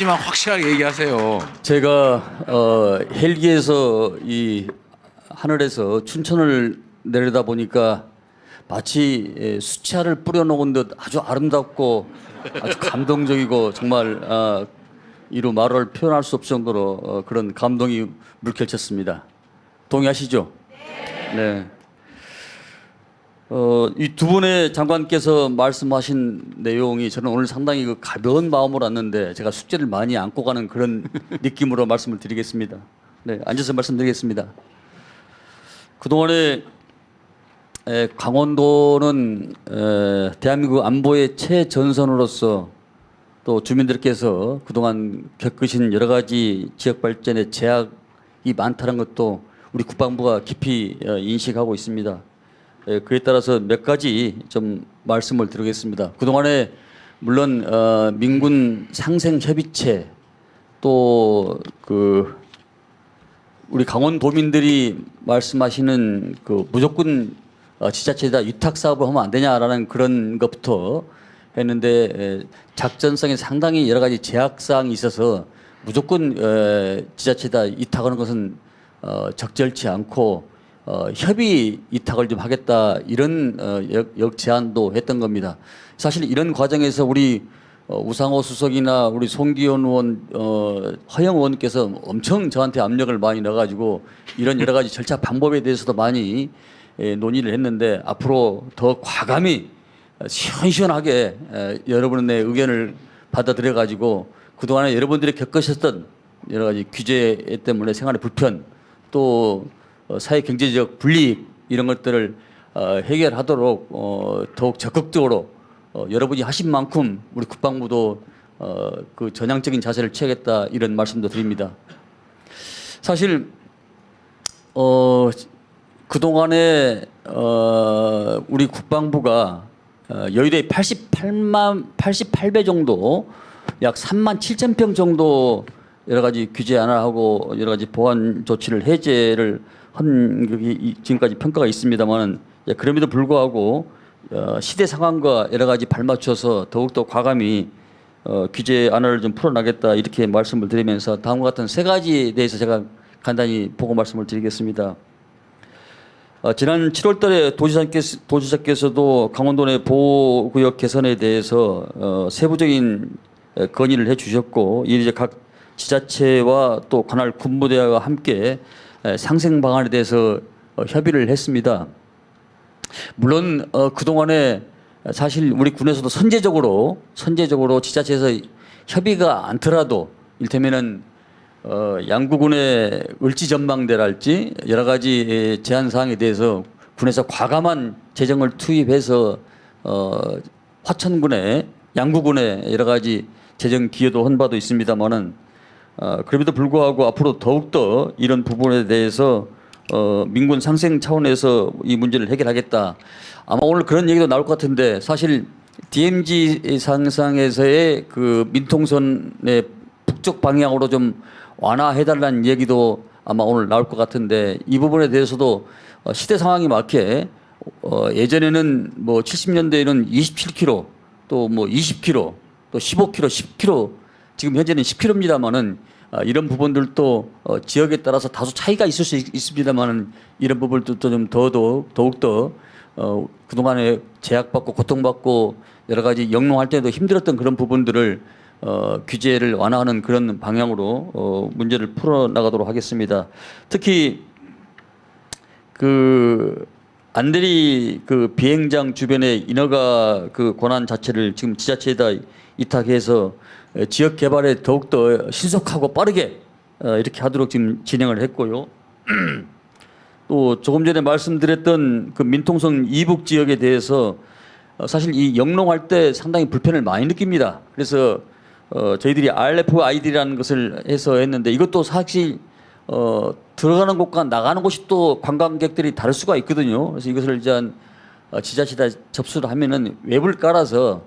하지만 확실하게 얘기하세요. 제가 헬기에서 이 하늘에서 춘천을 내려다 보니까 마치 수채화를 뿌려놓은 듯 아주 아름답고 아주 감동적이고 정말 이루 말을 표현할 수 없을 정도로 그런 감동이 물결쳤습니다. 동의하시죠? 네. 이 두 분의 장관께서 말씀하신 내용이 저는 오늘 상당히 그 가벼운 마음으로 왔는데 제가 숙제를 많이 안고 가는 그런 느낌으로 말씀을 드리겠습니다. 네, 앉아서 말씀드리겠습니다. 그동안에 강원도는 대한민국 안보의 최전선으로서 또 주민들께서 그동안 겪으신 여러 가지 지역 발전의 제약이 많다는 것도 우리 국방부가 깊이 인식하고 있습니다. 그에 따라서 몇 가지 좀 말씀을 드리겠습니다. 그동안에 물론 민군 상생협의체 또 우리 강원도민들이 말씀하시는 그 무조건 지자체에다 위탁 사업을 하면 안 되냐라는 그런 것부터 했는데 작전성에 상당히 여러 가지 제약사항이 있어서 무조건 지자체에다 위탁하는 것은 적절치 않고 협의 위탁을 좀 하겠다 이런 역제안도 했던 겁니다. 사실 이런 과정에서 우리 우상호 수석이나 우리 송기현 의원, 허영 의원께서 엄청 저한테 압력을 많이 넣어가지고 이런 여러 가지 절차 방법에 대해서도 많이 논의를 했는데 앞으로 더 과감히 시원시원하게 여러분의 의견을 받아들여가지고 그동안에 여러분들이 겪으셨던 여러 가지 규제 때문에 생활의 불편 또 사회 경제적 불이익 이런 것들을 해결하도록 더욱 적극적으로 여러분이 하신 만큼 우리 국방부도 그 전향적인 자세를 취하겠다 이런 말씀도 드립니다. 사실 그동안에 우리 국방부가 여의도에 88배 정도 약 3만 7천 평 정도 여러 가지 규제 완화하고 여러 가지 보안 조치를 해제를 한 지금까지 평가가 있습니다만 그럼에도 불구하고 시대 상황과 여러 가지 발맞춰서 더욱더 과감히 규제 완화를 좀 풀어나겠다 이렇게 말씀을 드리면서 다음과 같은 세 가지에 대해서 제가 간단히 보고 말씀을 드리겠습니다. 지난 7월 달에 도지사께서도 강원도 내 보호구역 개선에 대해서 세부적인 건의를 해 주셨고 이제 각 지자체와 또 관할 군부대와 함께 상생 방안에 대해서 협의를 했습니다. 물론 그동안에 사실 우리 군에서도 선제적으로 지자체에서 협의가 않더라도 이를테면은 양구군의 을지전망대랄지 여러 가지 제한 사항에 대해서 군에서 과감한 재정을 투입해서 화천군의 양구군의 여러 가지 재정 기여도 한 바도 있습니다만은 그럼에도 불구하고 앞으로 더욱더 이런 부분에 대해서 민군 상생 차원에서 이 문제를 해결하겠다. 아마 오늘 그런 얘기도 나올 것 같은데 사실 DMZ 상상에서의 그 민통선의 북쪽 방향으로 좀 완화해달라는 얘기도 아마 오늘 나올 것 같은데 이 부분에 대해서도 시대 상황에 맞게 예전에는 뭐 70년대에는 27km 또 뭐 20km 또 15km, 10km 지금 현재는 10km입니다만은 이런 부분들도 지역에 따라서 다소 차이가 있을 수 있습니다만은 이런 부분들도 좀 더욱더 그동안에 제약받고 고통받고 여러 가지 영농할 때도 힘들었던 그런 부분들을 규제를 완화하는 그런 방향으로 문제를 풀어나가도록 하겠습니다. 특히 그 안대리 그 비행장 주변의 인허가 그 권한 자체를 지금 지자체에다 위탁해서 지역 개발에 더욱더 신속하고 빠르게 이렇게 하도록 지금 진행을 했고요. 또 조금 전에 말씀드렸던 그 민통선 이북 지역에 대해서 사실 이 영농할 때 상당히 불편을 많이 느낍니다. 그래서 저희들이 RFID라는 것을 해서 했는데 이것도 사실 들어가는 곳과 나가는 곳이 또 관광객들이 다를 수가 있거든요. 그래서 이것을 이제 지자체에다 접수를 하면은 웹을 깔아서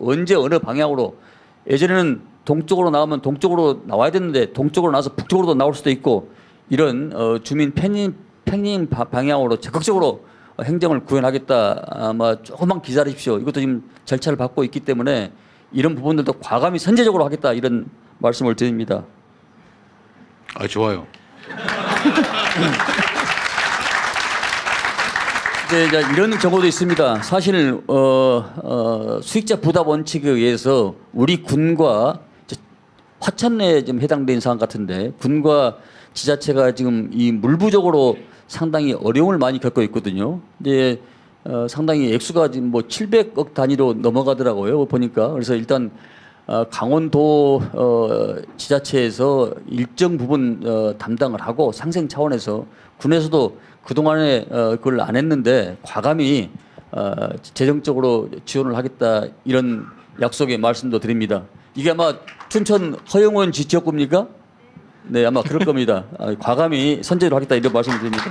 언제 어느 방향으로 예전에는 동쪽으로 나오면 동쪽으로 나와야 되는데 동쪽으로 나와서 북쪽으로도 나올 수도 있고 이런 주민 편입 방향으로 적극적으로 행정을 구현하겠다. 아마 조금만 기다리십시오. 이것도 지금 절차를 밟고 있기 때문에 이런 부분들도 과감히 선제적으로 하겠다 이런 말씀을 드립니다. 아, 좋아요. 이제 이런 경우도 있습니다. 사실 수익자 부담 원칙에 의해서 우리 군과 화천에 좀 해당되는 사안 같은데 군과 지자체가 지금 이 물 부족으로 상당히 어려움을 많이 겪고 있거든요. 이제 상당히 액수가 지금 뭐 700억 단위로 넘어가더라고요. 보니까 그래서 일단 강원도 지자체에서 일정 부분 담당을 하고 상생 차원에서 군에서도 그동안에 그걸 안 했는데 과감히 재정적으로 지원을 하겠다 이런 약속의 말씀도 드립니다. 이게 아마 춘천 허영원 지역구입니까? 네, 아마 그럴 겁니다. 과감히 선제로 하겠다 이런 말씀을 드립니다.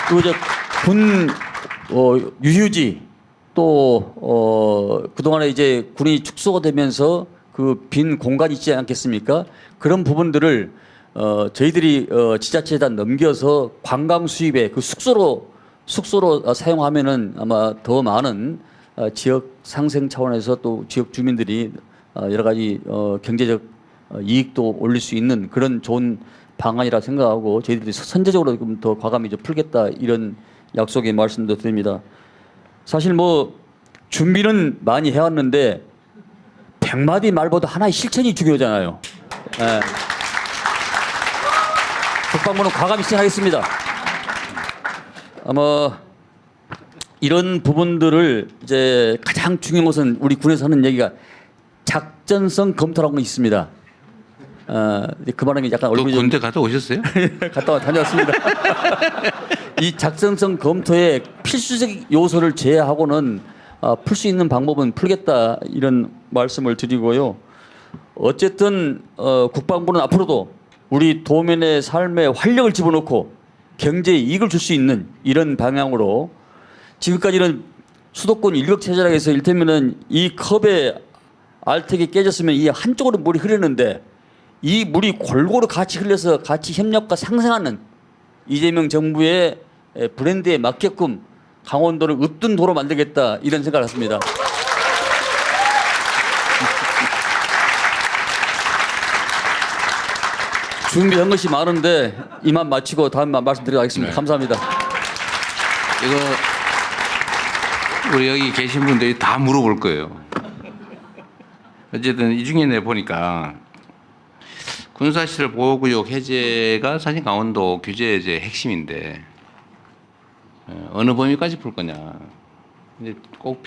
그리고 이제 군 유휴지 또 그동안에 이제 군이 축소가 되면서 그 빈 공간이 있지 않겠습니까? 그런 부분들을 저희들이 지자체에다 넘겨서 관광 수입에 그 숙소로 사용하면은 아마 더 많은 지역 상생 차원에서 또 지역 주민들이 여러 가지 경제적 이익도 올릴 수 있는 그런 좋은 방안이라 생각하고 저희들이 선제적으로 좀 더 과감히 좀 풀겠다 이런 약속의 말씀도 드립니다. 사실 뭐 준비는 많이 해왔는데 100마디 말보다 하나의 실천이 중요하잖아요. 예. 국방부는 과감히 실행하겠습니다. 아마 이런 부분들을 이제 가장 중요한 것은 우리 군에서 하는 얘기가 작전성 검토라고 있습니다. 그 말하면 약간 얼굴이 군대 갔다 오셨어요? 다녀왔습니다. 이 작전성 검토의 필수적 요소를 제외하고는 풀 수 있는 방법은 풀겠다 이런 말씀을 드리고요. 어쨌든 국방부는 앞으로도 우리 도민의 삶에 활력을 집어넣고 경제에 이익을 줄 수 있는 이런 방향으로 지금까지는 수도권 일격체제라고 해서 이를테면은 이 컵에 알텍이 깨졌으면 이 한쪽으로 물이 흐르는데 이 물이 골고루 같이 흘려서 같이 협력과 상생하는 이재명 정부의 브랜드에 맞게끔 강원도를 으뜸 도로 만들겠다 이런 생각을 했습니다. 준비한 것이 많은데 이만 마치고 다음에 말씀드리도록 하겠습니다. 네. 감사합니다. 이거 우리 여기 계신 분들이 다 물어볼 거예요. 어쨌든 이 중에 내 보니까 군사시설 보호구역 해제가 사실 강원도 규제 이제 핵심인데 어느 범위까지 풀 거냐. 근데 꼭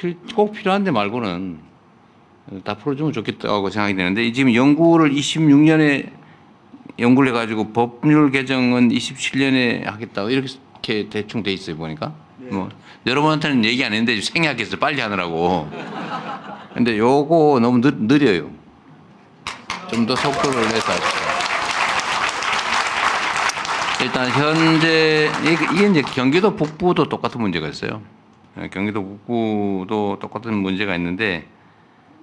필요한데 말고는 다 풀어주면 좋겠다고 생각이 되는데 지금 연구를 26년에 연구를 해가지고 법률 개정은 27년에 하겠다고 이렇게 대충 돼 있어요 보니까. 네. 뭐 여러분한테는 얘기 안 했는데 생략해서 빨리 하느라고. 근데 요거 너무 느려요. 좀 더 속도를 내서 하시죠. 일단 현재 이게 이제 경기도 북부도 똑같은 문제가 있어요. 경기도 북부도 똑같은 문제가 있는데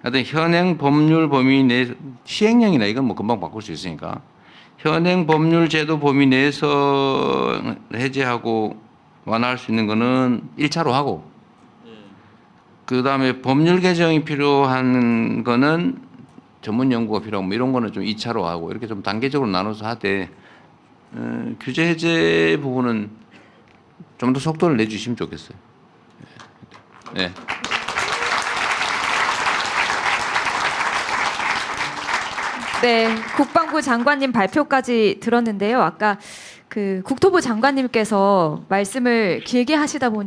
하여튼 현행 법률 범위 내 시행령이나 이건 뭐 금방 바꿀 수 있으니까 현행 법률 제도 범위 내에서 해제하고 완화할 수 있는 거는 1차로 하고 그다음에 법률 개정이 필요한 거는 전문 연구가 필요하고 뭐 이런 거는 좀 2차로 하고 이렇게 좀 단계적으로 나눠서 하되 규제 해제 부분은 좀 더 속도를 내주시면 좋겠어요. 네. 네, 국방부 장관님 발표까지 들었는데요. 아까 그 국토부 장관님께서 말씀을 길게 하시다 보니